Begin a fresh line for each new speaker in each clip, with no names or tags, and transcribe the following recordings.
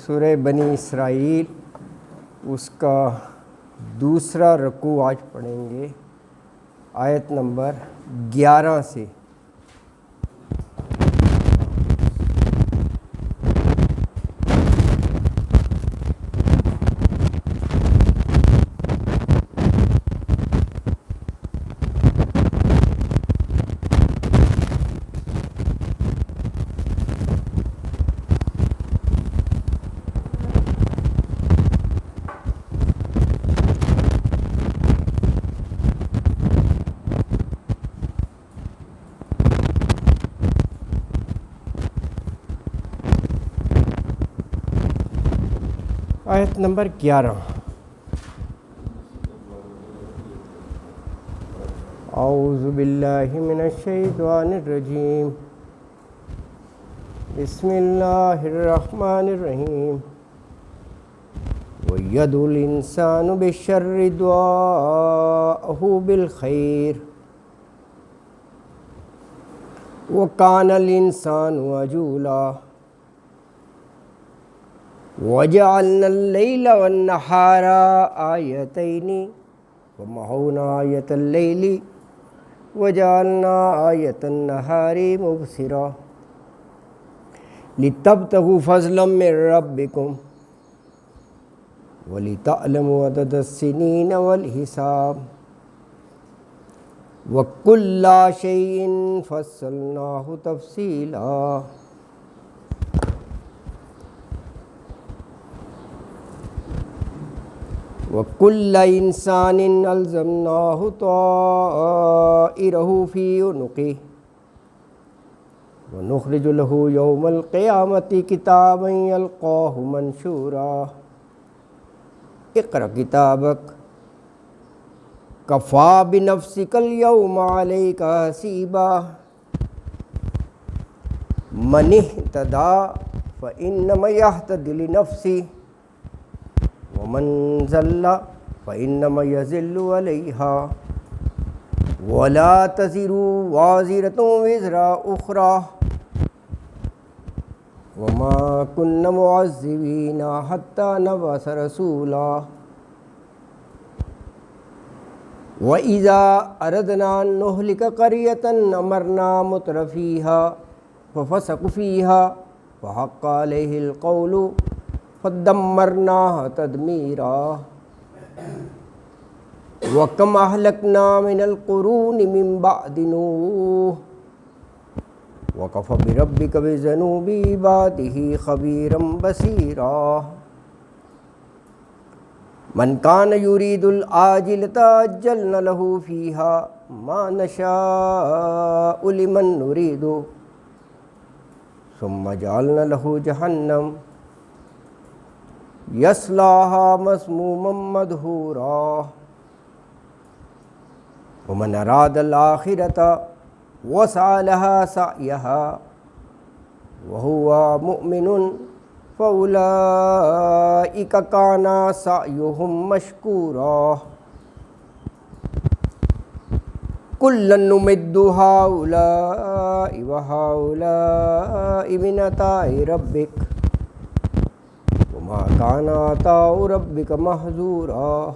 سورہ بنی اسرائیل اس کا دوسرا رکوع آج پڑھیں گے آیت نمبر 11 سے۔ آیت نمبر 11۔ اعوذ باللہ من الشیطان الرجیم، بسم اللہ الرحمن الرحیم۔ وَيَدْعُ الْإِنسَانُ بِالشَّرِّ دُعَاءَهُ بِالْخَيْرِ وَكَانَ الْإِنسَانُ عَجُولًا۔ وَجَعَلْنَا اللَّيْلَ وَالنَّهَارَ آيَتَيْنِ فَمَحَوْنَا آيَةَ اللَّيْلِ وَجَعَلْنَا آيَةَ النَّهَارِ مُبْصِرَةً لِتَبْتَغُوا فَضْلًا مِّن رَّبِّكُمْ وَلِتَعْلَمُوا عَدَدَ السِّنِينَ وَالْحِسَابَ وَكُلَّ شَيْءٍ فَصَّلْنَاهُ تَفْصِيلًا۔ وَكُلَّ إِنسَانٍ أَلْزَمْنَاهُ طَائِرَهُ فِي عُنُقِهِ وَنُخْرِجُ لَهُ يَوْمَ الْقِيَامَةِ كِتَابًا يَلْقَاهُ مَنشُورًا اقْرَأْ كِتَابَكَ كَفَىٰ بِنَفْسِكَ الْيَوْمَ عَلَيْكَ حَسِيبًا مَنِ اهْتَدَىٰ فَإِنَّمَا يَهْتَدِي لِنَفْسِهِ وَمَنْ ضَلَّ فَإِنَّمَا يَضِلُّ عَلَيْهَا وَلَا تَزِرُ وَازِرَةٌ وِزْرَ أُخْرَىٰ وَمَا كُنَّا مُعَذِّبِينَ حَتَّىٰ نَبْعَثَ رَسُولًا۔ وَإِذَا أَرَدْنَا أَن نُّهْلِكَ قَرْيَةً أَمَرْنَا مُتْرَفِيهَا فَفَسَقُوا فِيهَا فَحَقَّ عَلَيْهِ الْقَوْلُ فَدَمَّرْنَاهَا تَدْمِيرًا۔ وَكَمْ أَهْلَكْنَا مِنَ الْقُرُونِ مِن بَعْدِ نُوحٍ وَكَفَىٰ بِرَبِّكَ بِذُنُوبِ عِبَادِهِ خَبِيرًا بَصِيرًا۔ مَنْ كَانَ يُرِيدُ الْعَاجِلَةَ عَجَّلْنَا لَهُ فِيهَا مَا نَشَاءُ لِمَن نُّرِيدُ ثُمَّ جَعَلْنَا لَهُ جَهَنَّمَ يَصْلَاهَا مَذْمُومًا مَدْحُورًا۔ وَمَنْ أَرَادَ الْآخِرَةَ وَسَعَىٰ لَهَا سَعْيَهَا وَهُوَ مُؤْمِنٌ فَأُولَٰئِكَ كَانَ سَعْيُهُم مَّشْكُورًا۔ كُلًّا نُّمِدُّ هَٰؤُلَاءِ وَهَٰؤُلَاءِ مِنْ عَطَاءِ رَبِّكَ وَمَا كَانَ عَطَاءُ رَبِّكَ مَحْظُورًا۔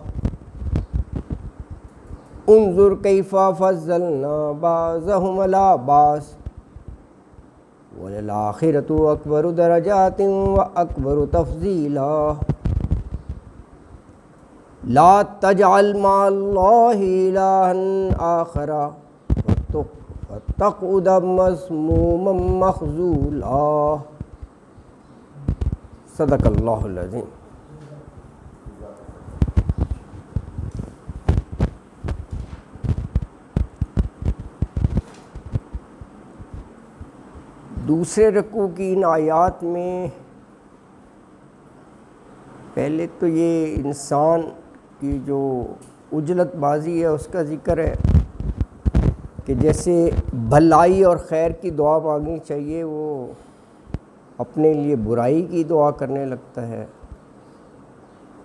انظُرْ كَيْفَ فَضَّلْنَا بَعْضَهُمْ عَلَىٰ بَعْضٍ وَلَلْآخِرَةُ أَكْبَرُ دَرَجَاتٍ وَأَكْبَرُ تَفْضِيلًا۔ لَا تَجْعَلْ مَعَ اللَّهِ إِلَٰهًا آخَرَ فَتَقْعُدَ مَذْمُومًا مَّخْذُولًا۔ صدق اللہ العظیم۔ دوسرے رکوع کی ان آیات میں پہلے تو یہ انسان کی جو عجلت بازی ہے اس کا ذکر ہے کہ جیسے بھلائی اور خیر کی دعا مانگنی چاہیے وہ اپنے لیے برائی کی دعا کرنے لگتا ہے۔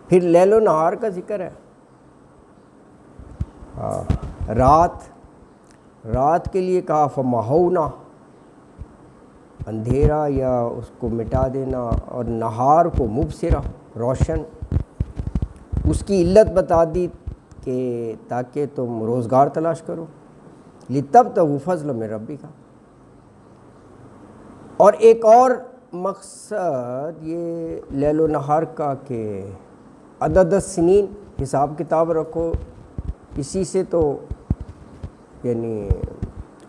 پھر لیل و نہار کا ذکر ہے، رات کے لیے کہا فمحونا، اندھیرا یا اس کو مٹا دینا، اور نہار کو مبصرہ روشن، اس کی علت بتا دی کہ تاکہ تم روزگار تلاش کرو، لِتَبْتَغُوا فَضْلًا مِن رَبِّکَ۔ اور ایک اور مقصد یہ لیل و نہار کا کہ عدد السنین، حساب کتاب رکھو، اسی سے تو یعنی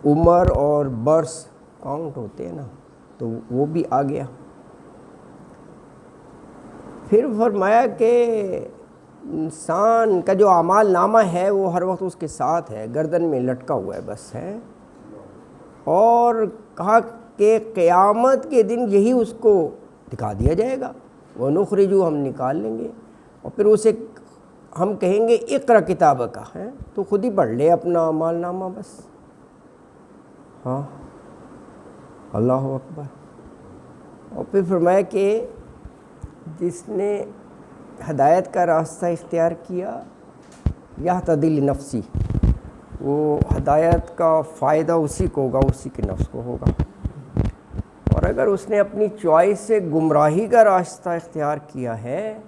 عمر اور برس کاؤنٹ ہوتے ہیں نا، تو وہ بھی آ گیا۔ پھر فرمایا کہ انسان کا جو اعمال نامہ ہے وہ ہر وقت اس کے ساتھ ہے، گردن میں لٹکا ہوا ہے بس ہے، اور کہا کہ قیامت کے دن یہی اس کو دکھا دیا جائے گا، وَنُخْرِجُ، ہم نکال لیں گے، اور پھر اسے ہم کہیں گے اقرأ کتابک ہے، تو خود ہی پڑھ لے اپنا اعمال نامہ بس۔ ہاں، اللہ اکبر۔ اور پھر فرمایا کہ جس نے ہدایت کا راستہ اختیار کیا، یہتدی لنفسی، وہ ہدایت کا فائدہ اسی کو ہوگا، اسی کے نفس کو ہوگا، اور اگر اس نے اپنی چوائس سے گمراہی کا راستہ اختیار کیا ہے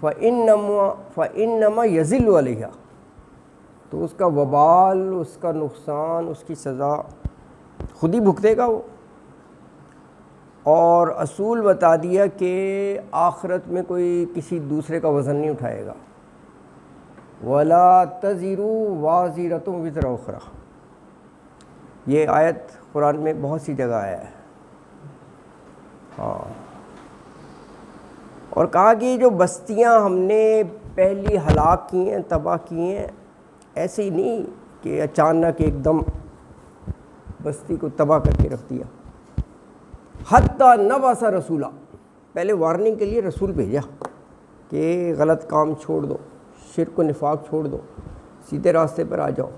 فَإِنَّمَا يَزِلُّ عَلَيْهَا، تو اس کا وبال، اس کا نقصان، اس کی سزا خود ہی بھگتے گا وہ۔ اور اصول بتا دیا کہ آخرت میں کوئی کسی دوسرے کا وزن نہیں اٹھائے گا، وَلَا تَزِرُ وَازِرَةٌ وِزْرَ أُخْرَىٰ، یہ آیت قرآن میں بہت سی جگہ آیا ہے۔ ہاں، اور کہا کہ جو بستیاں ہم نے پہلی ہلاک کی ہیں، تباہ کی ہیں، ایسے ہی نہیں کہ اچانک ایک دم بستی کو تباہ کر کے رکھ دیا، حتیٰ نبعث رسولا، پہلے وارننگ کے لیے رسول بھیجا کہ غلط کام چھوڑ دو، شرک و نفاق چھوڑ دو، سیدھے راستے پر آ جاؤ،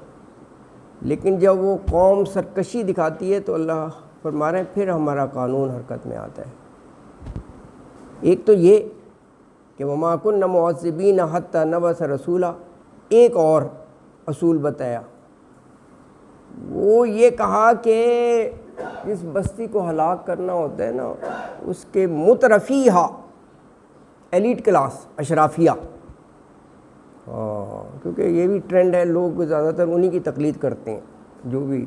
لیکن جب وہ قوم سرکشی دکھاتی ہے تو اللہ فرما رہے ہیں پھر ہمارا قانون حرکت میں آتا ہے۔ ایک تو یہ کہ وَمَا كُنَّا مُعَذِّبِينَ حَتَّى نَبْعَثَ رَسُولًا، ایک اور اصول بتایا، وہ یہ کہا کہ جس بستی کو ہلاک کرنا ہوتا ہے نا، اس کے مترفیہا، ایلیٹ کلاس، اشرافیہ، کیونکہ یہ بھی ٹرینڈ ہے، لوگ زیادہ تر انہی کی تقلید کرتے ہیں جو بھی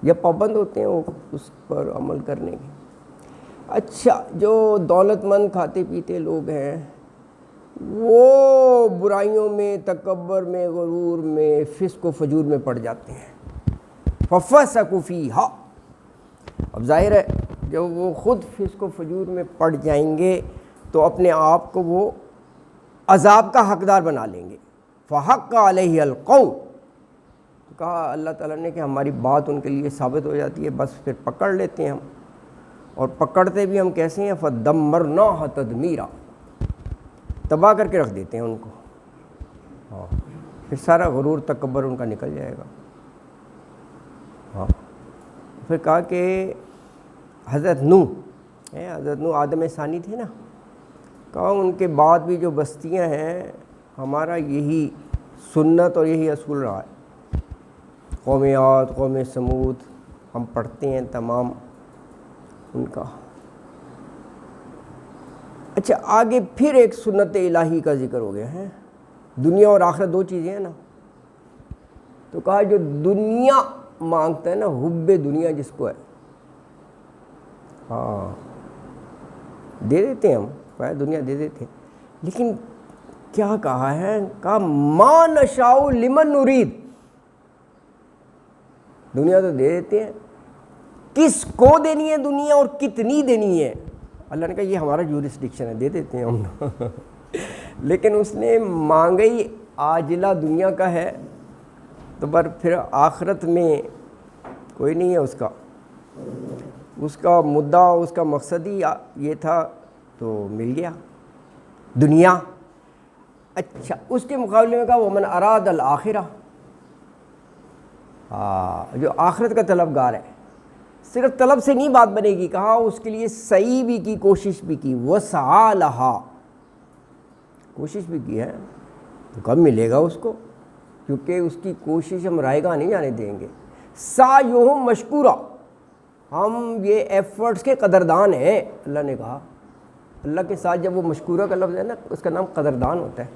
یا پابند ہوتے ہیں وہ اس پر عمل کرنے کے۔ اچھا، جو دولت مند کھاتے پیتے لوگ ہیں وہ برائیوں میں، تکبر میں، غرور میں، فسق و فجور میں پڑ جاتے ہیں، فَفَسَقُوا فِيهَا، اب ظاہر ہے جب وہ خود فسق و فجور میں پڑ جائیں گے تو اپنے آپ کو وہ عذاب کا حقدار بنا لیں گے، فَحَقَّ عَلَيْهِ الْقَوْلُ، کہا اللہ تعالیٰ نے کہ ہماری بات ان کے لیے ثابت ہو جاتی ہے، بس پھر پکڑ لیتے ہیں ہم، اور پکڑتے بھی ہم کیسے ہیں، فَدَمَّرْنَاهَا تَدْمِيرًا، تباہ کر کے رکھ دیتے ہیں ان کو، ہاں، پھر سارا غرور تکبر ان کا نکل جائے گا۔ ہاں، پھر کہا کہ حضرت نوح آدم ثانی تھے نا، کہا ان کے بعد بھی جو بستیاں ہیں ہمارا یہی سنت اور یہی اصول رہا ہے، قوم عاد، قوم سمود، ہم پڑھتے ہیں تمام ان کا۔ اچھا، آگے پھر ایک سنت الہی کا ذکر ہو گیا ہے، دنیا اور آخرت دو چیزیں ہیں نا، تو کہا جو دنیا مانگتا ہے نا، حب دنیا جس کو ہے، ہاں دے دیتے ہیں ہم، دنیا دے دیتے ہیں، لیکن کیا کہا ہے، کہا ما نشاء لمن نرید، دنیا تو دے دیتے ہیں، کس کو دینی ہے دنیا اور کتنی دینی ہے، اللہ نے کہا یہ ہمارا جورسڈکشن ہے، دے دیتے ہیں ہم لیکن اس نے مانگی عاجلہ دنیا کا ہے، تو پھر آخرت میں کوئی نہیں ہے اس کا مدعا، اس کا مقصد ہی یہ تھا، تو مل گیا دنیا۔ اچھا، اس کے مقابلے میں کہا وَمَنْ أَرَادَ الْآخِرَةَ، جو آخرت کا طلبگار ہے، صرف طلب سے نہیں بات بنے گی، کہا اس کے لیے سعی بھی کی، کوشش بھی کی، وَسَعَىٰ لَهَا، کوشش بھی کی ہے، تو کب ملے گا اس کو، کیونکہ اس کی کوشش ہم رائے گاہ نہیں جانے دیں گے، سعیہم مشکورا، ہم یہ ایفرٹس کے قدردان ہیں. اللہ نے کہا اللہ کے ساتھ جب وہ مشکورہ کا لفظ ہے نا اس کا نام قدردان ہوتا ہے,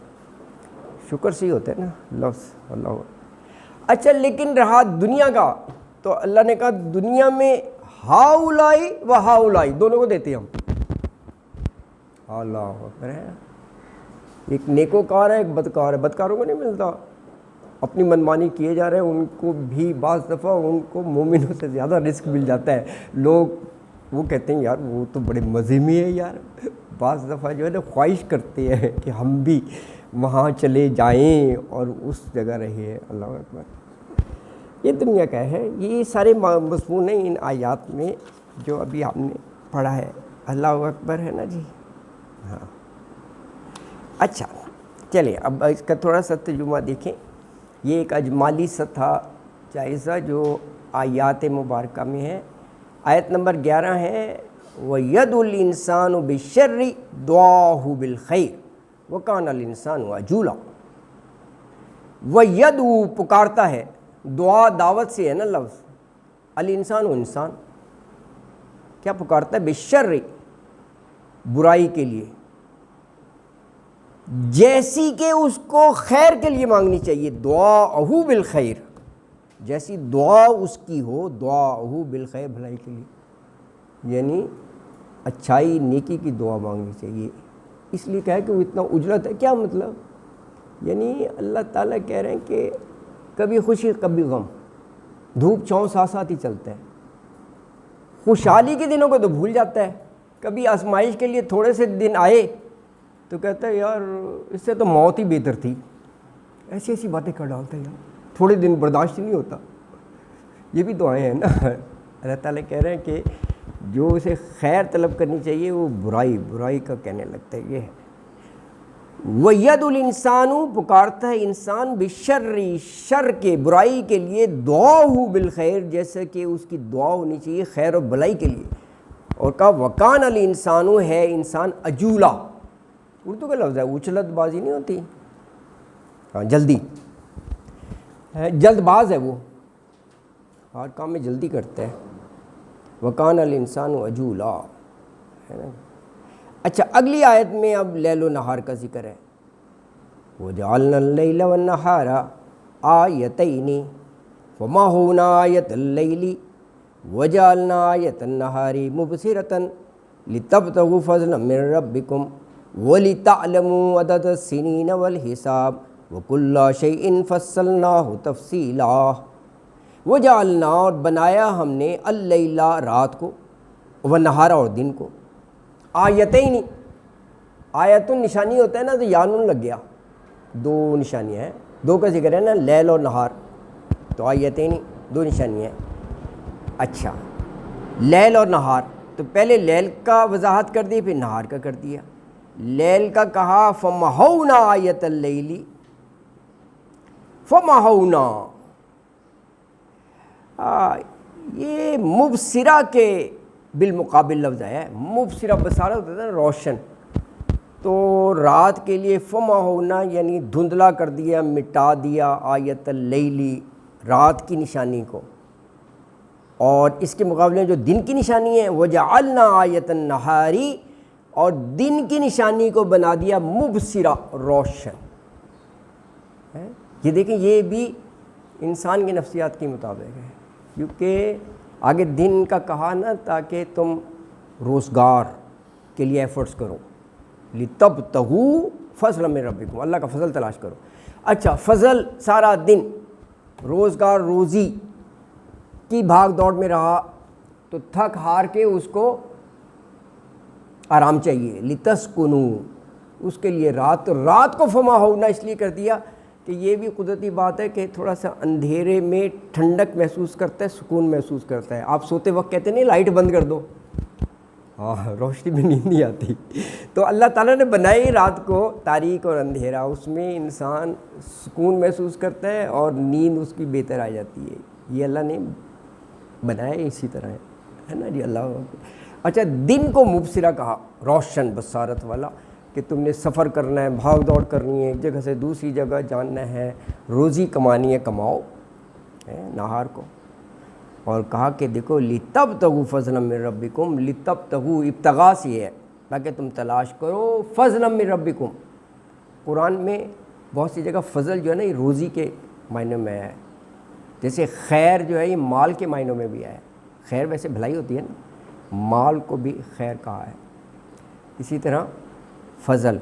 شکر سے ہی ہوتا ہے نا لفظ اللہ. اچھا لیکن رہا دنیا کا, تو اللہ نے کہا دنیا میں ہاؤلائی و ہاؤلائی دونوں کو دیتے ہیں ہم. اللہ اکبر ہے, ایک نیکوکار ہے ایک بدکار ہے. بدکاروں کو نہیں ملتا, اپنی منمانی کیے جا رہے ہیں, ان کو بھی بعض دفعہ ان کو مومنوں سے زیادہ رزق مل جاتا ہے. لوگ وہ کہتے ہیں یار وہ تو بڑے مزے میں ہے یار, بعض دفعہ جو ہے نا خواہش کرتے ہیں کہ ہم بھی وہاں چلے جائیں اور اس جگہ رہے. اللہ اکبر. یہ دنیا کا ہے, یہ سارے مضمون ہیں ان آیات میں جو ابھی ہم نے پڑھا ہے. اللہ اکبر ہے نا جی. ہاں اچھا چلیے اب اس کا تھوڑا سا ترجمہ دیکھیں. یہ ایک اجمالی سا تھا جائزہ جو آیات مبارکہ میں ہے. آیت نمبر 11 ہے وَيَدُ الْإِنسَانُ بِالشَّرِّ دُعَاهُ بِالْخَيْرِ وَكَانَ الْإِنسَانُ عَجُولًا. وَيَدُ پکارتا ہے, دعا دعوت سے ہے نا لفظ. الانسان و انسان کیا پکارتا ہے, بالشر برائی کے لیے, جیسی کہ اس کو خیر کے لیے مانگنی چاہیے. دعاءہ بالخیر, جیسی دعا اس کی ہو دعاءہ بالخیر بھلائی کے لیے, یعنی اچھائی نیکی کی دعا مانگنی چاہیے. اس لیے کہا کہ وہ اتنا اجلت ہے. کیا مطلب, یعنی اللہ تعالیٰ کہہ رہے ہیں کہ کبھی خوشی کبھی غم, دھوپ چھاؤں ساتھ ساتھ ہی چلتا ہے. خوشحالی کے دنوں کو تو بھول جاتا ہے, کبھی آزمائش کے لیے تھوڑے سے دن آئے تو کہتا ہے یار اس سے تو موت ہی بہتر تھی. ایسی ایسی باتیں کر ڈالتا ہے یار, تھوڑے دن برداشت نہیں ہوتا. یہ بھی دعائیں ہیں نا. اللہ تعالیٰ کہہ رہے ہیں کہ جو اسے خیر طلب کرنی چاہیے وہ برائی کا کہنے لگتا ہے. یہ ہے وَيَدُ الْإِنسَانُ پکارتا ہے انسان بِالشَّرِّ شر کے برائی کے لیے, دعاءہ بالخیر جیسا کہ اس کی دعا ہونی چاہیے خیر و بھلائی کے لیے. اور کہا وَكَانَ الْإِنسَانُ ہے انسان عجولا, اردو کا لفظ ہے, اچھلت بازی نہیں ہوتی, ہاں جلدی ہے, جلد باز ہے, وہ ہر کام میں جلدی کرتا ہے. وَكَانَ الْإِنسَانُ عجولا ہے نا. اچھا اگلی آیت میں اب لیل و نہار کا ذکر ہے. وَجَعَلْنَا اللَّيْلَ وَالنَّهَارَ آیَتَيْنِ فَمَحَوْنَا آیَةَ اللَّيْلِ وَجَعَلْنَا آیَةَ النَّهَارِ مُبْصِرَةً لِتَبْتَغُوا فَضْلًا مِّن رَّبِّكُمْ وَلِتَعْلَمُوا عَدَدَ السِّنِينَ وَالْحِسَابَ وَكُلَّ شَيْءٍ فَصَّلْنَاهُ تَفْصِيلًا. وَجَعَلْنَا اور بنایا ہم نے اللیل رات کو, والنہار اور دن کو, آیتین, آیتن نشانی ہوتا ہے نا تو یانن لگ گیا, دو نشانیاں ہیں, دو کا ذکر ہے نا لیل اور نہار, تو آیتین دو نشانیاں ہیں. اچھا لیل اور نہار, تو پہلے لیل کا وضاحت کر دی پھر نہار کا کر دیا. لیل کا کہا فمحونا آیت اللیل, فمحونا یہ مبصرہ کے بالمقابل لفظ ہے. مبصرہ بصارہ ہوتا ہے نا روشن, تو رات کے لیے فمحونا یعنی دھندلا کر دیا, مٹا دیا آیت اللیل رات کی نشانی کو, اور اس کے مقابلے میں جو دن کی نشانی ہے وجعلنا آیت النہار, اور دن کی نشانی کو بنا دیا مبصرہ روشن. یہ دیکھیں یہ بھی انسان کی نفسیات کے مطابق ہے, کیونکہ آگے دن کا کہا نا تاکہ تم روزگار کے لیے ایفرٹس کرو, لِتَبْتَغُوا فَضْلًا مِّن رَّبِّكُمْ اللہ کا فضل تلاش کرو. اچھا فضل سارا دن روزگار روزی کی بھاگ دوڑ میں رہا تو تھک ہار کے اس کو آرام چاہیے. لِتَسْكُنُوا اس کے لیے رات, تو رات کو فمحونا اس لیے کر دیا کہ یہ بھی قدرتی بات ہے کہ تھوڑا سا اندھیرے میں ٹھنڈک محسوس کرتا ہے, سکون محسوس کرتا ہے. آپ سوتے وقت کہتے نہیں لائٹ بند کر دو, ہاں روشنی میں نیند نہیں آتی. تو اللہ تعالیٰ نے بنائی رات کو تاریک اور اندھیرا, اس میں انسان سکون محسوس کرتا ہے اور نیند اس کی بہتر آ جاتی ہے. یہ اللہ نے بنایا اسی طرح ہے نا جی. اللہ اچھا دن کو مبصرہ کہا, روشن بصارت والا, کہ تم نے سفر کرنا ہے, بھاگ دوڑ کرنی ہے, ایک جگہ سے دوسری جگہ جانا ہے, روزی کمانی ہے, کماؤ. نہار کو اور کہا کہ دیکھو لِتَبْتَغُوا فَضْلًا مِّن رَبِّكُمْ، لِتَبْتَغُوا ابتغاء سے ہے تاکہ تم تلاش کرو فضلا من ربکم. قرآن میں بہت سی جگہ فضل جو ہے نا یہ روزی کے معنوں میں ہے. جیسے خیر جو ہے یہ مال کے معنوں میں بھی ہے. خیر ویسے بھلائی ہوتی ہے نا، مال کو بھی خیر کہا ہے. اسی طرح فضل،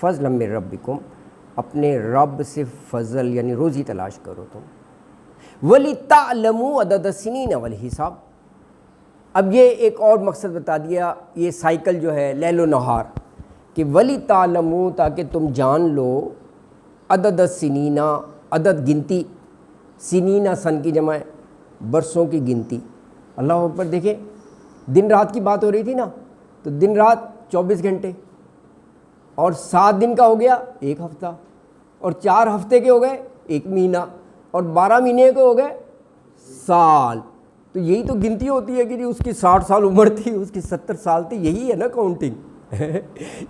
فضلا من ربکم، اپنے رب سے فضل یعنی روزی تلاش کرو تم. وَلِتَعْلَمُوا عَدَدَ السِّنِينَ وَالْحِسَابَ. اب یہ ایک اور مقصد بتا دیا، یہ سائیکل جو ہے لیل و نہار، کہ وَلِتَعْلَمُوا تاکہ تم جان لو عدد السنین، عدد گنتی، سنین سن کی جمع ہے، برسوں کی گنتی. اللہ اکبر. دیکھیں دن رات کی بات ہو رہی تھی نا، تو دن رات 24 گھنٹے، اور 7 دن کا ہو گیا ایک ہفتہ، اور 4 ہفتے کے ہو گئے ایک مہینہ، اور 12 مہینے کے ہو گئے سال. تو یہی تو گنتی ہوتی ہے کہ جی اس کی 60 سال عمر تھی، اس کی 70 سال تھی. یہی ہے نا کاؤنٹنگ.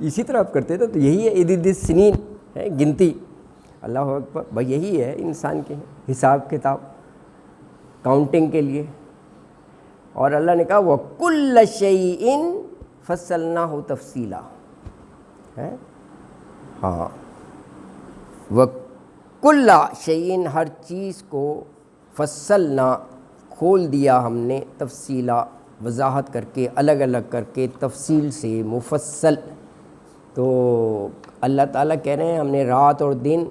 اسی طرح آپ کرتے تھے. تو یہی ہے عدد السنین ہے گنتی. اللہ اکبر. بھائی یہی ہے انسان کے حساب کتاب کاؤنٹنگ کے لیے. اور اللہ نے کہا وَكُلَّ شَيْءٍ فَصَّلْنَاهُ تَفْصِيلًا. ہاں وَكُلَّ شَيْءٍ، ہر چیز کو فصلنا کھول دیا ہم نے، تفصیلا وضاحت کر کے، الگ الگ کر کے، تفصیل سے مفصل. تو اللہ تعالیٰ کہہ رہے ہیں ہم نے رات اور دن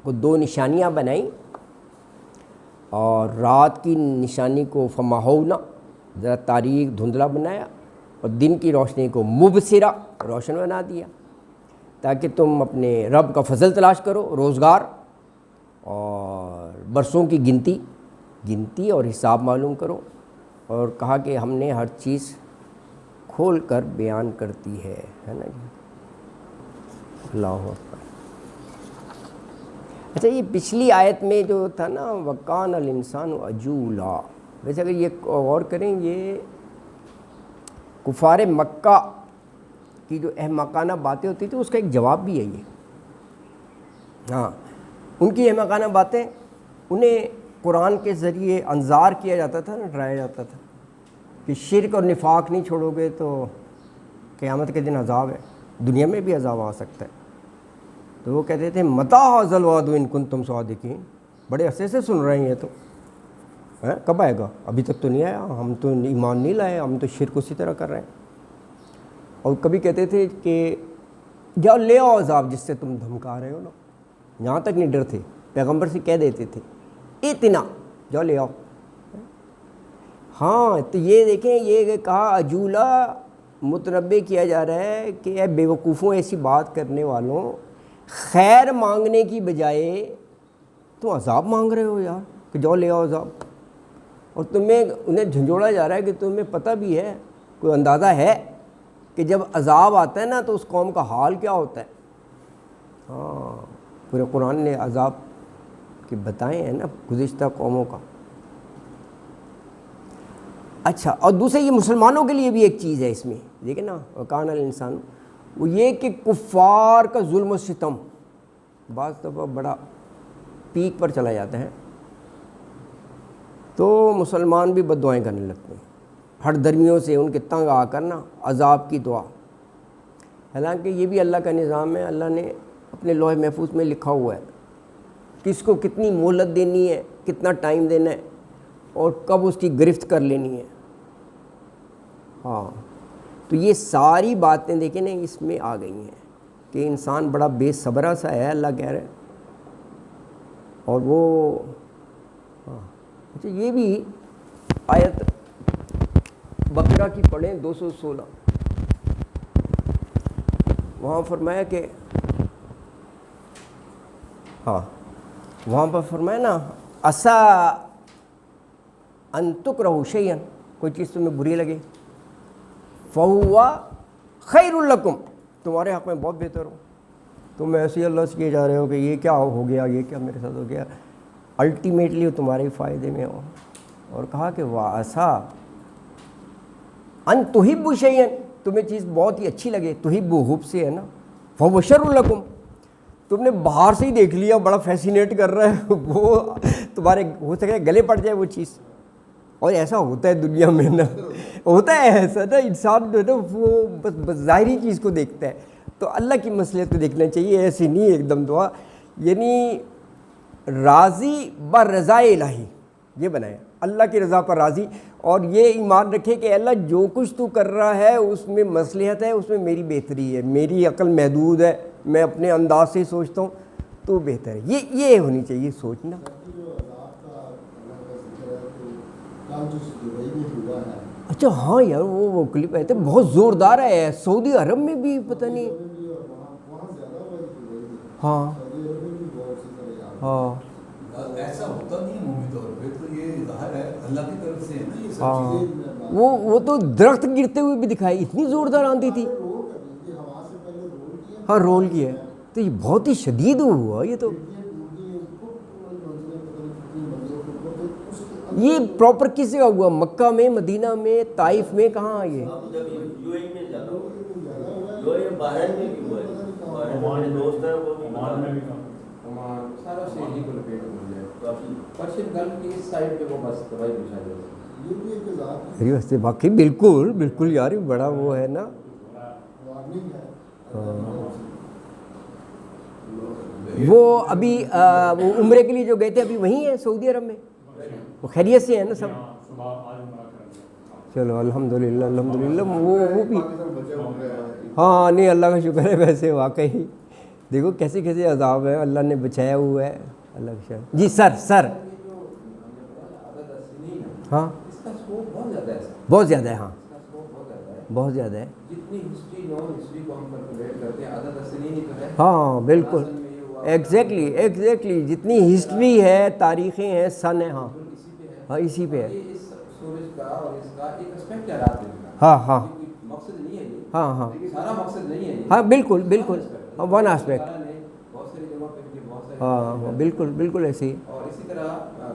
کو 2 نشانیاں بنائیں، اور رات کی نشانی کو فمحونا ذرا تاریک دھندلا بنایا، اور دن کی روشنی کو مبصرہ روشن بنا دیا، تاکہ تم اپنے رب کا فضل تلاش کرو، روزگار اور برسوں کی گنتی اور حساب معلوم کرو. اور کہا کہ ہم نے ہر چیز کھول کر بیان کرتی ہے نا جی. اللہ اکبر. اچھا یہ پچھلی آیت میں جو تھا نا وَكَانَ الْإِنسَانُ عَجُولًا، ویسے اگر یہ غور کریں یہ کفار مکہ کی جو احمقانہ باتیں ہوتی تھیں اس کا ایک جواب بھی ہے یہ. ہاں ان کی احمقانہ باتیں انہیں قرآن کے ذریعے انذار کیا جاتا تھا نا، ڈرایا جاتا تھا کہ شرک اور نفاق نہیں چھوڑو گے تو قیامت کے دن عذاب ہے، دنیا میں بھی عذاب آ سکتا ہے. تو وہ کہتے تھے متی ھذا الوعد ان کنتم صادقین. بڑے عرصے سے سن رہے ہیں یہ تو، کب آئے گا؟ ابھی تک تو نہیں آیا، ہم تو ایمان نہیں لائے، ہم تو شرک اسی طرح کر رہے ہیں. اور کبھی کہتے تھے کہ جاؤ لے آؤ عذاب جس سے تم دھمکا رہے ہو نا. یہاں تک نہیں ڈرتے، پیغمبر سے کہہ دیتے تھے اتنا جاؤ لے آؤ. ہاں تو یہ دیکھیں یہ کہا عجولا متنبع کیا جا رہا ہے کہ اے بے وقوفوں، ایسی بات کرنے والوں، خیر مانگنے کی بجائے تم عذاب مانگ رہے ہو یار، کہ جاؤ لے آؤ عذاب. اور انہیں جھنجھوڑا جا رہا ہے کہ تمہیں پتہ بھی ہے، کوئی اندازہ ہے کہ جب عذاب آتا ہے نا تو اس قوم کا حال کیا ہوتا ہے. ہاں پورے قرآن نے عذاب کے بتائے ہیں نا گزشتہ قوموں کا. اچھا اور دوسرے یہ مسلمانوں کے لیے بھی ایک چیز ہے اس میں دیکھیں نا وَكَانَ الْإِنسَانُ، وہ یہ کہ کفار کا ظلم و ستم بعض دفعہ بڑا پیک پر چلا جاتا ہے، تو مسلمان بھی بد دعائیں کرنے لگتے ہیں، ہر درمیوں سے ان کے تنگ آ کر نا عذاب کی دعا. حالانکہ یہ بھی اللہ کا نظام ہے، اللہ نے اپنے لوح محفوظ میں لکھا ہوا ہے کس کو کتنی مہلت دینی ہے، کتنا ٹائم دینا ہے، اور کب اس کی گرفت کر لینی ہے. ہاں تو یہ ساری باتیں دیکھیں نا اس میں آ گئی ہیں کہ انسان بڑا بے صبرا سا ہے، اللہ کہہ رہے ہیں. اور وہ اچھا یہ بھی آیت بقرہ کی پڑھیں 216، وہاں فرمایا کہ ہاں وہاں پر فرمایا نا عسیٰ ان تکرہوا شیئا، کوئی چیز تمہیں بری لگے، فہو خیر لکم، تمہارے حق میں بہت بہتر ہو. تم ایسے ہی اللہ سے کیے جا رہے ہو کہ یہ کیا ہو گیا، یہ کیا میرے ساتھ ہو گیا، الٹیمیٹلی وہ تمہارے فائدے میں ہو. اور کہا کہ وعسیٰ ان تحبوا شیئا، تمہیں چیز بہت ہی اچھی لگے، تحبوا حب سے ہے نا، فہو شر لکم، تم نے باہر سے ہی دیکھ لیا بڑا فیسینیٹ کر رہا ہے وہ تمہارے ہو سکے گلے پڑ جائے وہ چیز، اور ایسا ہوتا ہے دنیا میں نا، ہوتا ہے ایسا نا، انسان جو ہے نا وہ بس ظاہری چیز کو دیکھتا ہے، تو اللہ کی مصلحت کو دیکھنا چاہیے، ایسی نہیں ایک دم دعا. یعنی راضی برضا الہی یہ بنایا، اللہ کی رضا پر راضی، اور یہ ایمان رکھے کہ اللہ جو کچھ تو کر رہا ہے اس میں مصلحت ہے، اس میں میری بہتری ہے، میری عقل محدود ہے، میں اپنے انداز سے سوچتا ہوں تو بہتر ہے. یہ ہونی چاہیے سوچنا. اچھا ہاں یار وہ کلپ آئے تھے بہت زوردار ہے، سعودی عرب میں بھی پتہ نہیں. ہاں ہاں
ایسا ہوتا نہیں عمومی طور پہ، تو یہ ظاہر ہے اللہ کی طرف سے ہے نا یہ سب
ہاں.
چیزیں.
وہ تو درخت گرتے ہوئے بھی دکھائی، اتنی زوردار آندھی تھی. ہاں رول کیا ہے، تو یہ بہت ہی شدید ہوا یہ تو. یہ پراپر کس جگہ ہوا؟ مکہ میں، مدینہ میں، طائف میں، کہاں یہ؟ واقعی بالکل بالکل یار، بڑا وہ ہے نا. وہ ابھی وہ عمرے کے لیے جو گئے تھے ابھی وہیں ہیں سعودی عرب میں، وہ خیریت سے ہیں نا سب؟ چلو الحمدللہ الحمدللہ. وہ بھی ہاں نہیں، اللہ کا شکر ہے. ویسے واقعی دیکھو کیسے کیسے عذاب ہیں اللہ نے بچایا ہوا ہے. اللہ کا شکر. جی سر ہاں بہت زیادہ ہے. ہاں بہت زیادہ ہے. ہاں بالکل ایگزیکٹلی جتنی ہسٹری ہے، تاریخیں ہیں، سن ہے. ہاں ہاں اسی پہ ہے. ہاں ہاں ہاں ہاں ہاں بالکل بالکل. One aspect. ہاں بالکل بالکل ایسے ہی.
اور اسی طرح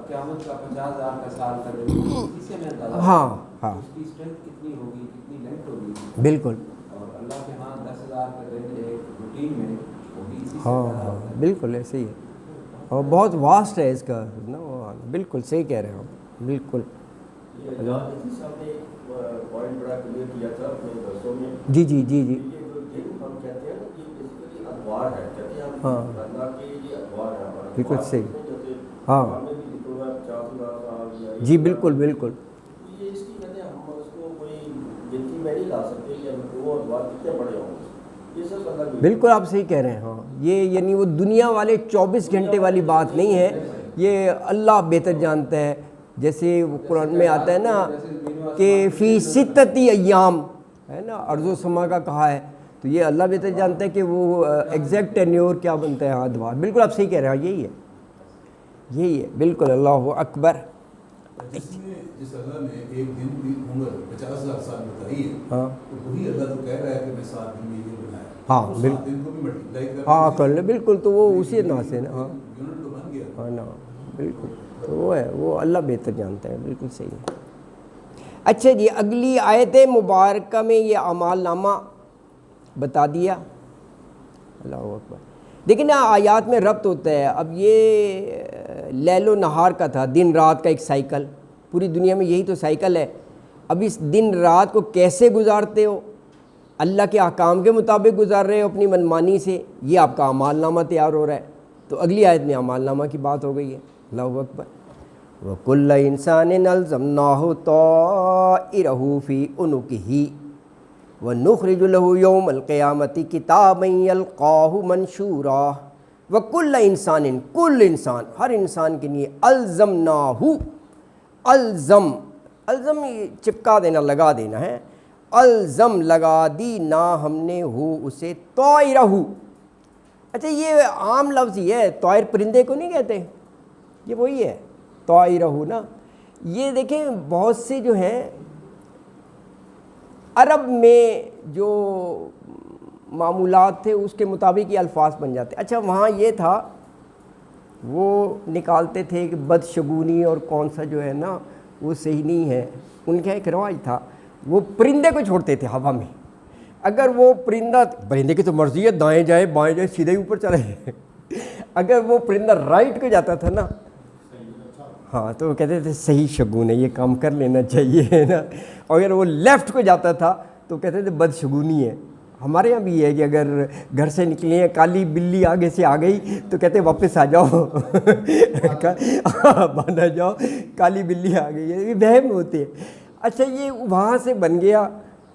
قیامت کا 50,000 کا سال کا جو اسی سے ہمیں اندازہ
ہاں ہاں
اس کی اسٹرینتھ کتنی ہوگی، کتنی لینتھ ہوگی.
بالکل.
اور اللہ کے ہاں 10,000 کا دن ایک روٹین میں وہ بھی اسی سے
ہاں
پیدا
ہاں
ہوتا ہے.
بالکل ایسے ہی ہے. اور بہت واسٹ ہے اس کا نا. بالکل صحیح کہہ رہے ہو بالکل. جی جی جی جی ہاں بالکل صحیح. ہاں جی بالکل بالکل بالکل آپ صحیح کہہ رہے ہیں. ہاں یہ یعنی وہ دنیا والے 24 گھنٹے والی بات نہیں ہے، یہ اللہ بہتر جانتا ہے. جیسے وہ قرآن میں آتا ہے نا کہ فی ستتی ایام ہے نا، ارض و سما کا کہا ہے، تو یہ اللہ بہتر جانتا ہے کہ وہ ایگزیکٹ ٹینیور کیا بنتا ہے. ہاں بالکل آپ صحیح کہہ رہے ہیں. یہی ہے یہی ہے بالکل. اللہ اکبر.
جس اللہ نے ایک دن کی عمر 50,000 سال بتائی ہے،
ہاں
تو وہی اللہ تو کہہ رہا ہے کہ میں 7 دن میں یہ بنایا.
ہاں
تو 7
بالکل.
دن کو بھی ملٹیپلائی کر
ہاں کر لیں بالکل. تو وہ اسی نا سے نا. ہاں
یونٹ تو بن گیا.
ہاں نا بالکل. تو وہ ہے، وہ اللہ بہتر جانتا ہے. بالکل صحیح ہے. اچھا جی اگلی آیت مبارکہ میں یہ اعمال نامہ بتا دیا. اللہ اکبر. دیکھیں نا آیات میں ربط ہوتا ہے. اب یہ لیل و نہار کا تھا، دن رات کا ایک سائیکل. پوری دنیا میں یہی تو سائیکل ہے. اب اس دن رات کو کیسے گزارتے ہو؟ اللہ کے احکام کے مطابق گزار رہے ہو اپنی منمانی سے، یہ آپ کا اعمال نامہ تیار ہو رہا ہے. تو اگلی آیت میں اعمال نامہ کی بات ہو گئی ہے. اللہ اکبر. وَكُلَّ إِنسَانٍ أَلْزَمْنَاهُ طَائِرَهُ فِي عُنُقِهِ وَنُخْرِجُ لَهُ يَوْمَ الْقِيَامَةِ كِتَابًا يَلْقَاهُ مَنشُورًا. وَكُلَّ إِنسَانٍ، کل انسان، ہر انسان کے لیے أَلْزَمْنَاهُ، الزم چپکا دینا، لگا دینا ہے. الزم لگا دی نا ہم نے ہو اسے طائرہ. اچھا یہ عام لفظ ہی ہے، طائر پرندے کو نہیں کہتے، یہ وہی ہے طائرہ نا. یہ دیکھیں بہت سے جو ہیں عرب میں جو معمولات تھے اس کے مطابق یہ الفاظ بن جاتے. اچھا وہاں یہ تھا، وہ نکالتے تھے کہ بدشگونی اور کون سا جو ہے نا وہ صحیح نہیں ہے. ان کا ایک رواج تھا، وہ پرندے کو چھوڑتے تھے ہوا میں. اگر وہ پرندے کی تو مرضی ہے، دائیں جائے بائیں جائے سیدھے اوپر چلے. اگر وہ پرندہ رائٹ کو جاتا تھا نا، ہاں تو وہ کہتے تھے صحیح شگون ہے، یہ کام کر لینا چاہیے ہے نا. اور اگر وہ لیفٹ کو جاتا تھا تو کہتے تھے بد شگونی ہے. ہمارے یہاں بھی یہ ہے کہ اگر گھر سے نکلے ہیں کالی بلی آگے سے آ گئی تو کہتے ہیں واپس آ جاؤ باندھ آ جاؤ، کالی بلی آ گئی ہے. یہ وہم ہوتے ہیں. اچھا یہ وہاں سے بن گیا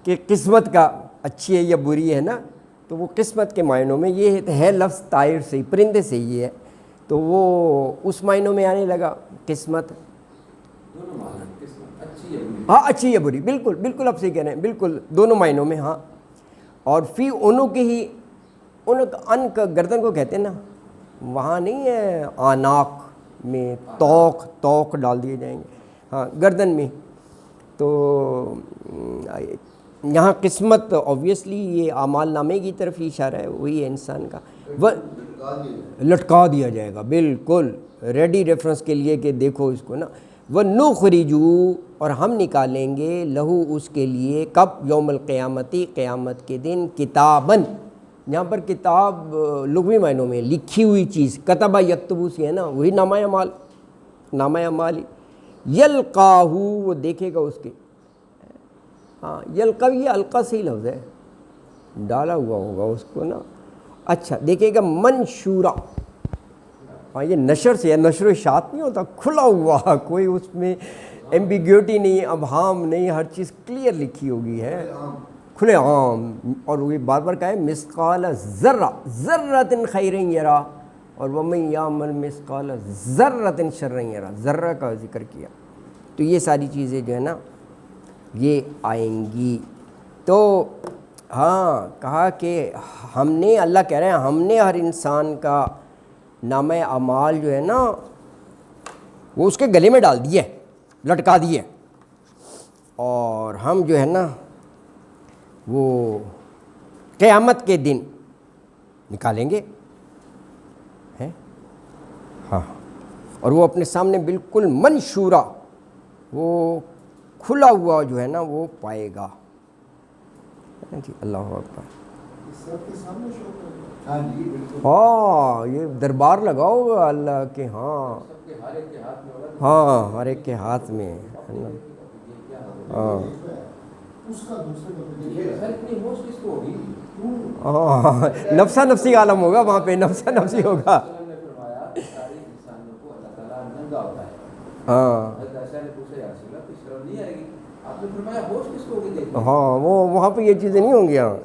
کہ قسمت کا اچھی ہے یا بری ہے نا، تو وہ قسمت کے معنوں میں یہ ہے لفظ طائر سے، پرندے سے ہی ہے، تو وہ اس معنوں میں آنے لگا قسمت.
دونوں معنی قسمت اچھی ہے بری.
ہاں اچھی یا بری، بالکل بالکل آپ صحیح کہہ رہے ہیں، بالکل دونوں معنوں میں. ہاں اور فی انوں کے ہی ان کا گردن کو کہتے ہیں نا، وہاں نہیں ہے آناق میں توق ڈال دیے جائیں گے، ہاں گردن میں. تو یہاں قسمت اوبویسلی یہ اعمال نامے کی طرف ہی اشارہ ہے، وہی ہے انسان کا. وہ لٹکا دیا جائے گا، بالکل ریڈی ریفرنس کے لیے کہ دیکھو اس کو نا. وَنُخْرِجُ اور ہم نکالیں گے لہو اس کے لیے، کب؟ یوم القیامتی قیامت کے دن، کتاباً. یہاں پر کتاب لغوی معنوں میں لکھی ہوئی چیز، کتبہ یکتبو سے ہے نا، وہی نامہ اعمال، نامہ اعمال. یلقاہو وہ دیکھے گا اس کے، ہاں یلقا یہ القا سے ہی لفظ ہے، ڈالا ہوا ہوگا اس کو نا. اچھا دیکھے گا منشورا، ہاں یہ نشر سے ہے، نشر و اشاعت نہیں ہوتا، کھلا ہوا، کوئی اس میں ایمبیگیوٹی نہیں، ابہام نہیں، ہر چیز کلیئر لکھی ہوگی ہے، کھلے عام. اور وہ بار بار کہا ہے مثقال ذرہ، ذرۃ خیر یرا، اور ومن یعمل مثقال ذرۃ شر یرا، ذرہ کا ذکر کیا. تو یہ ساری چیزیں جو ہے نا یہ آئیں گی. تو ہاں کہا کہ ہم نے، اللہ کہہ رہے ہیں ہم نے ہر انسان کا نامہ اعمال جو ہے نا وہ اس کے گلے میں ڈال دیے، لٹکا دیے، اور ہم جو ہے نا وہ قیامت کے دن نکالیں گے ہیں. ہاں اور وہ اپنے سامنے بالکل منشورہ، وہ کھلا ہوا جو ہے نا وہ پائے گا. جی اللہ اکبر. ہاں یہ دربار لگاؤ گا اللہ کے، ہاں ہاں ہر ایک کے ہاتھ میں ہے نا. ہاں ہاں نفسہ نفسی عالم ہوگا وہاں پہ، نفسہ نفسی ہوگا. ہاں ہاں وہ وہاں پہ یہ چیزیں نہیں ہوں گی. ہاں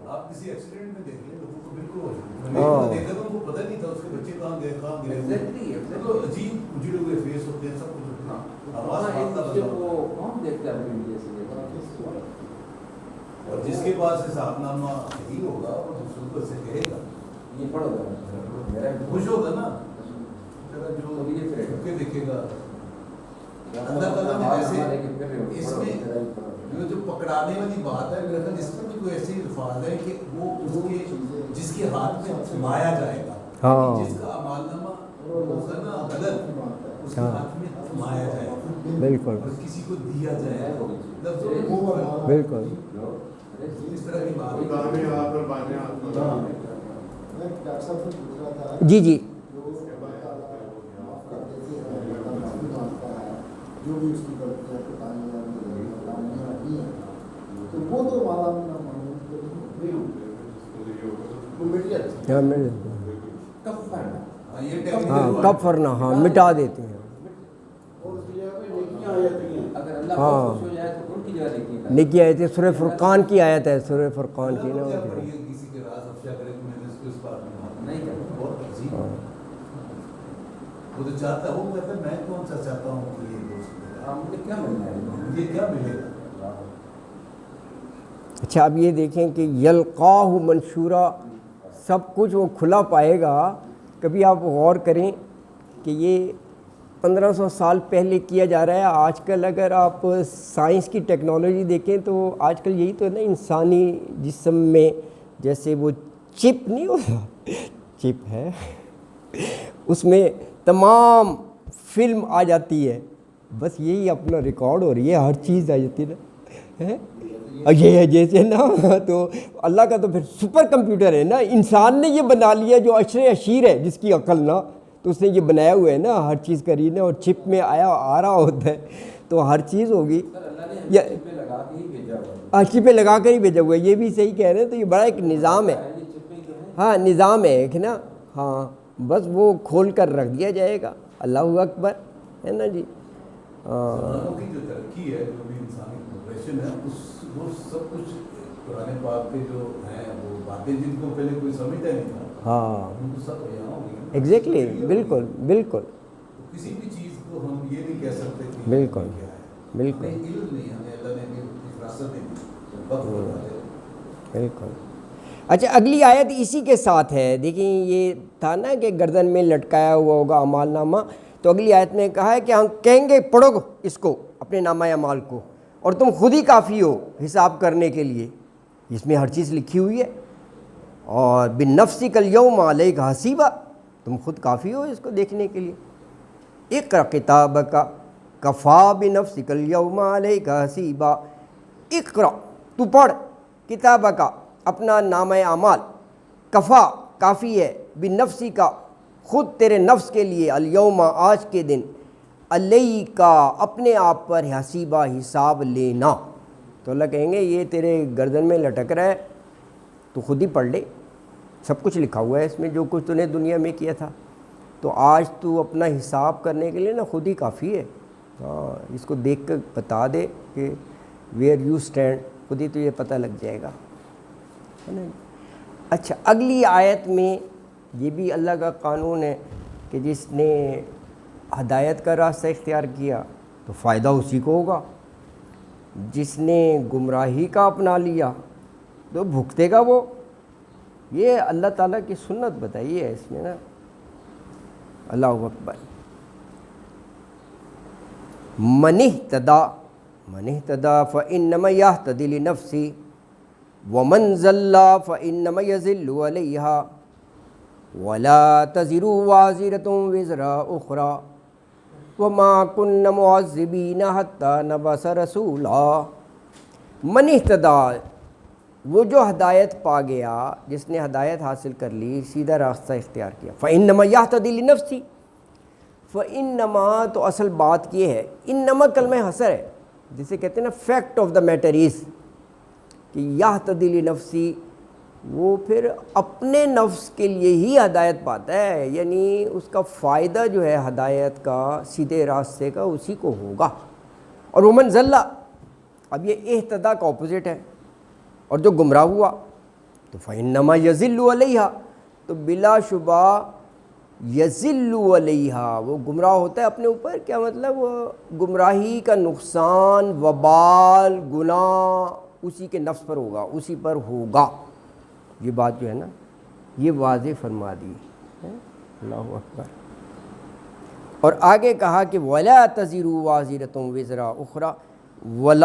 آپ کسی ایکسیڈنٹ میں دیکھ لیں لوگوں کو بالکل ہوش نہیں، دیکھا تو ان کو پتہ نہیں تھا اس کے بچے کہاں گئے کہاں گئے، تو عجیب اجڑے ہوئے فیس ہوتے ہیں سب کچھ، آواز اور جس کے پاس حساب نامہ صحیح ہوگا وہ دوسروں کو سے کہے گا، یہ پڑھو گا خوش ہوگا نا. جو چھپ کے دیکھے گا اللہ تعالیٰ نے ایسے اس میں جو پکڑانے والی بات ہے میرا خیال اس میں بھی کوئی ایسی الفاظ ہے کہ وہ اس کے جس کے ہاتھ میں تھمایا جائے گا، جس کا اعمال نامہ ہوگا نا غلط اس کے ہاتھ میں تھمایا جائے گا،
بالکل
کسی کو دیا جائے گا،
بالکل
اس طرح کی بات.
جی جی
جو بھی اس کی غلطیاں تو وہ تو
ہاں کفرنا، ہاں مٹا دیتے ہیں. ہاں نیکی آیت ہے، سورہ فرقان کی آیت ہے، سورہ فرقان کی نا.
کسی کے راز افشا کرے تو میں نے اس کو اس بات میں نہیں کرتا، بہت عجیب. وہ تو چاہتا ہے، وہ کہتا ہے میں کون سا چاہتا ہوں کہ یہ دوست مجھے کیا ملنا ہے، مجھے کیا ملے گا.
اچھا اب یہ دیکھیں کہ یلقاہ منشورہ، سب کچھ وہ کھلا پائے گا. کبھی آپ غور کریں کہ یہ 1500 سال پہلے کیا جا رہا ہے. آج کل اگر آپ سائنس کی ٹیکنالوجی دیکھیں تو آج کل یہی تو ہے نا، انسانی جسم میں جیسے وہ چپ نہیں ہوتا، چپ ہے اس میں تمام فلم آ جاتی ہے، بس یہی اپنا ریکارڈ ہو رہی ہے، ہر چیز آ جاتی ہے یہ ہے جیسے نا. تو اللہ کا تو پھر سپر کمپیوٹر ہے نا، انسان نے یہ بنا لیا جو عشر عشیر ہے جس کی عقل نا، تو اس نے یہ بنایا ہوا ہے نا ہر چیز کرینہ اور چپ میں آ رہا ہوتا ہے تو ہر چیز ہوگی
سر اللہ نے
یا
ہمیں چپ پہ لگا کے ہی بھیجا ہوا ہے۔
چپے لگا کر ہی بھیجا ہوا ہے، یہ بھی صحیح کہہ رہے ہیں، تو یہ بڑا ایک نظام ہے،
یہ چپے جو ہیں
ہاں نظام ہے ایک نا، ہاں بس وہ کھول کر رکھ دیا جائے گا، اللہ اکبر ہے نا جی۔
زمانوں کی جو ترقی ہے، جو بھی انسانی پروگریشن ہے، وہ سب کچھ قرآن پاک کے جو ہیں وہ باتیں جن کو پہلے کوئی سمجھتا نہیں تھا،
ہاں
ان کو سب یہاں ہو گئی۔
ایگزیکٹلی، بالکل بالکل
کسی بھی چیز کو ہم یہ نہیں کہہ سکتے کہ
بالکل
کیا ہے،
بالکل
ہمیں علم نہیں، ہمیں اللہ نے فراست نہیں دی، وقت بتا دے۔
بالکل۔ اچھا اگلی آیت اسی کے ساتھ ہے، دیکھیں یہ تھا نا کہ گردن میں لٹکایا ہوا ہوگا اعمال نامہ، تو اگلی آیت میں کہا ہے کہ ہم کہیں گے پڑھو اس کو اپنے نامہ اعمال کو، اور تم خود ہی کافی ہو حساب کرنے کے لیے، اس میں ہر چیز لکھی ہوئی ہے، اور بِالنَّفْسِكَ الْيَوْمَ عَلَيْكَ حَسِيبًا، تم خود کافی ہو اس کو دیکھنے کے لیے۔ اقرأ کتابک کفیٰ بنفسک اليوم علیک حسیبا، اقرأ تو پڑھ، کتابک اپنا نامہ اعمال، کفیٰ کافی ہے، بنفسک خود تیرے نفس کے لیے، الیوم آج کے دن، علیک اپنے آپ پر، حسیبا حساب لینا۔ تو اللہ کہیں گے یہ تیرے گردن میں لٹک رہا ہے، تو خود ہی پڑھ لے، سب کچھ لکھا ہوا ہے اس میں، جو کچھ تو نے دنیا میں کیا تھا، تو آج تو اپنا حساب کرنے کے لیے نا خود ہی کافی ہے۔ ہاں اس کو دیکھ کر بتا دے کہ ویئر یو اسٹینڈ، خود ہی تو یہ پتہ لگ جائے گا، ہے نا۔ اچھا اگلی آیت میں یہ بھی اللہ کا قانون ہے کہ جس نے ہدایت کا راستہ اختیار کیا تو فائدہ اسی کو ہوگا، جس نے گمراہی کا اپنا لیا تو بھگتے گا وہ۔ یہ اللہ تعالیٰ کی سنت بتائی ہے اس میں نا، اللہ اکبر۔ من اہتدی فإنما یہتدی لنفسہ ومن ضل فإنما یضل علیہا ولا تزر وازرۃ وزر اخری وما كنا معذبین حتی نبعث رسولا۔ من اہتدی، وہ جو ہدایت پا گیا، جس نے ہدایت حاصل کر لی، سیدھا راستہ اختیار کیا، فإنما یہتدی لنفسہ، فإنما تو اصل بات یہ ہے، انما کلمہ حصر ہے، جسے کہتے ہیں نا fact of the matter is کہ یہتدی لنفسہ، وہ پھر اپنے نفس کے لیے ہی ہدایت پاتا ہے، یعنی اس کا فائدہ جو ہے ہدایت کا، سیدھے راستے کا، اسی کو ہوگا۔ اور ومن ضل، اب یہ اہتدیٰ کا اپوزٹ ہے، اور جو گمراہ ہوا تو فإنما یضل علیہا، تو بلا شبہ یضل علیہا، وہ گمراہ ہوتا ہے اپنے اوپر، کیا مطلب وہ گمراہی کا نقصان، وبال، گناہ اسی کے نفس پر ہوگا، اسی پر ہوگا۔ یہ بات جو ہے نا یہ واضح فرما دی ہے، اللہ اکبر۔ اور آگے کہا کہ وَلَا تَزِرُ وَازِرَةٌ وِزْرَ أُخْرَى، وَلَا